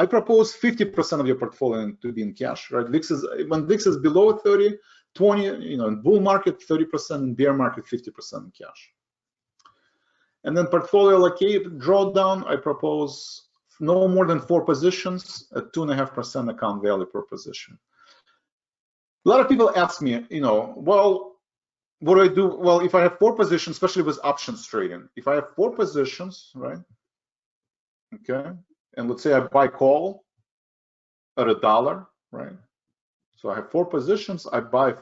I propose 50% of your portfolio to be in cash, right? When VIX is below 30, 20, in bull market 30%, in bear market 50% in cash. And then portfolio allocate drawdown, I propose no more than 4 positions at 2.5% account value per position. A lot of people ask me, well, what do I do? Well, if I have 4 positions, especially with options trading, if I have 4 positions, right? Okay, and let's say I buy call at $1, right? So I have 4 positions. I buy,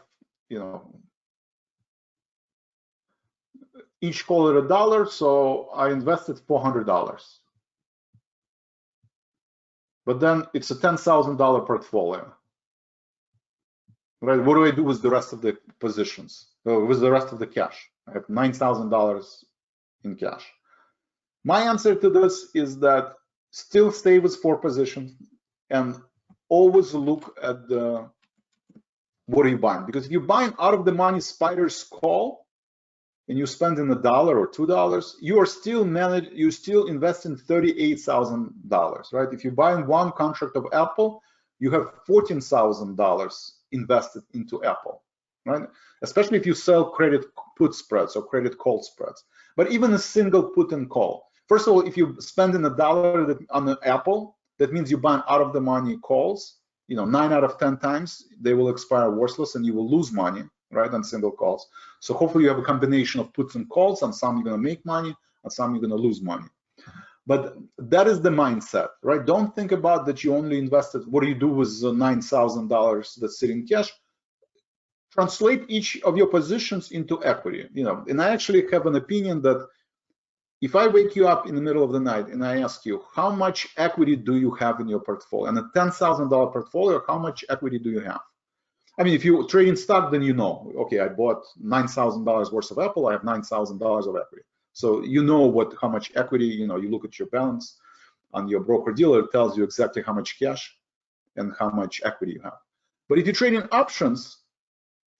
each call at $1, so I invested $400. But then it's a $10,000 portfolio, right? What do I do with the rest of the positions? With the rest of the cash? I have $9,000 in cash. My answer to this is that still stay with 4 positions and always look at what are you buying? Because if you're buying out of the money spider's call and you spend in $1 or $2, you are still investing $38,000, right? If you're buying 1 contract of Apple, you have $14,000 invested into Apple, right? Especially if you sell credit put spreads or credit call spreads. But even a single put and call. First of all, if you spend in $1 on an Apple, that means you're buying out of the money calls. 9 out of 10 times they will expire worthless and you will lose money, right, on single calls. So hopefully you have a combination of puts and calls. On some you're going to make money, on some you're going to lose money. But that is the mindset, right? Don't think about that you only invested. What do you do with the $9,000 that's sitting in cash? Translate each of your positions into equity. And I actually have an opinion that if I wake you up in the middle of the night and I ask you, how much equity do you have in your portfolio? And a $10,000 portfolio, how much equity do you have? I mean, if you trade in stock, then okay, I bought $9,000 worth of Apple, I have $9,000 of equity. So how much equity, you look at your balance on your broker dealer, it tells you exactly how much cash and how much equity you have. But if you trade in options,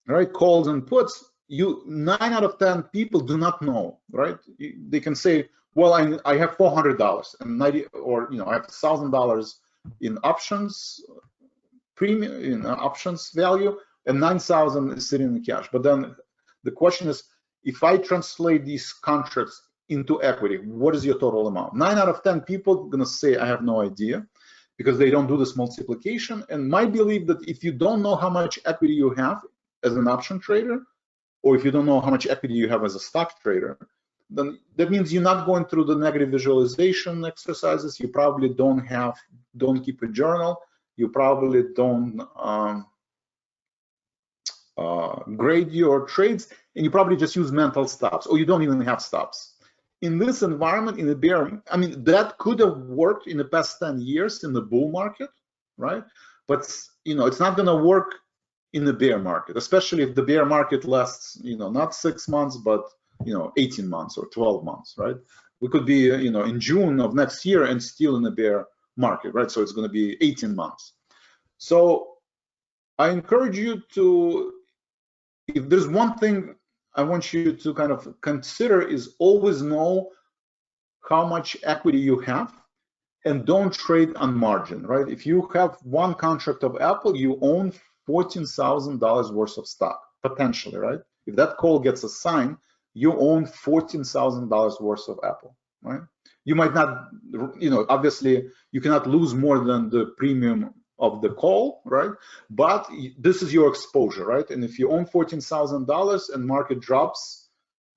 right, calls and puts, 9 out of 10 people do not know, right? They can say, well, I have $400 and I have $1,000 in options premium, in options value, and 9,000 is sitting in cash. But then the question is, if I translate these contracts into equity, what is your total amount? 9 out of 10 people are going to say, I have no idea, because they don't do this multiplication. And my belief that if you don't know how much equity you have as an option trader, or if you don't know how much equity you have as a stock trader, then that means you're not going through the negative visualization exercises. You probably don't keep a journal. You probably don't grade your trades, and you probably just use mental stops, or you don't even have stops. In this environment, in the bear, I mean, that could have worked in the past 10 years in the bull market, right? But it's not going to work in the bear market, especially if the bear market lasts, not 6 months, but 18 months or 12 months, right? We could be, in June of next year and still in the bear market, right? So it's going to be 18 months. So I encourage you to, if there's one thing I want you to kind of consider, is always know how much equity you have and don't trade on margin, right? If you have 1 contract of Apple, you own $14,000 worth of stock, potentially, right? If that call gets assigned, you own $14,000 worth of Apple, right? You might not, obviously you cannot lose more than the premium of the call, right? But this is your exposure, right? And if you own $14,000 and market drops,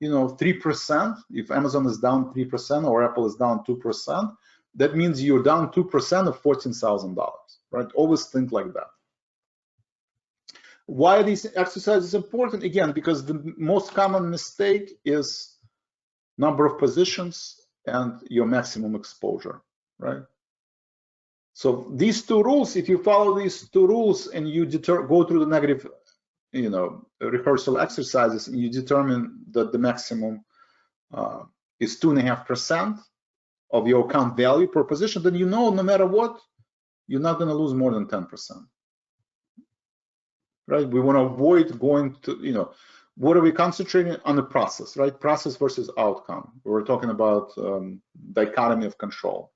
3%, if Amazon is down 3% or Apple is down 2%, that means you're down 2% of $14,000, right? Always think like that. Why these exercises important? Again, because the most common mistake is number of positions and your maximum exposure, right? So these 2 rules, if you follow these 2 rules and you go through the negative, rehearsal exercises, and you determine that the maximum is 2.5% of your account value per position, then no matter what, you're not going to lose more than 10%. Right? We want to avoid going to, what are we concentrating on? The process, right? Process versus outcome. We're talking about dichotomy of control.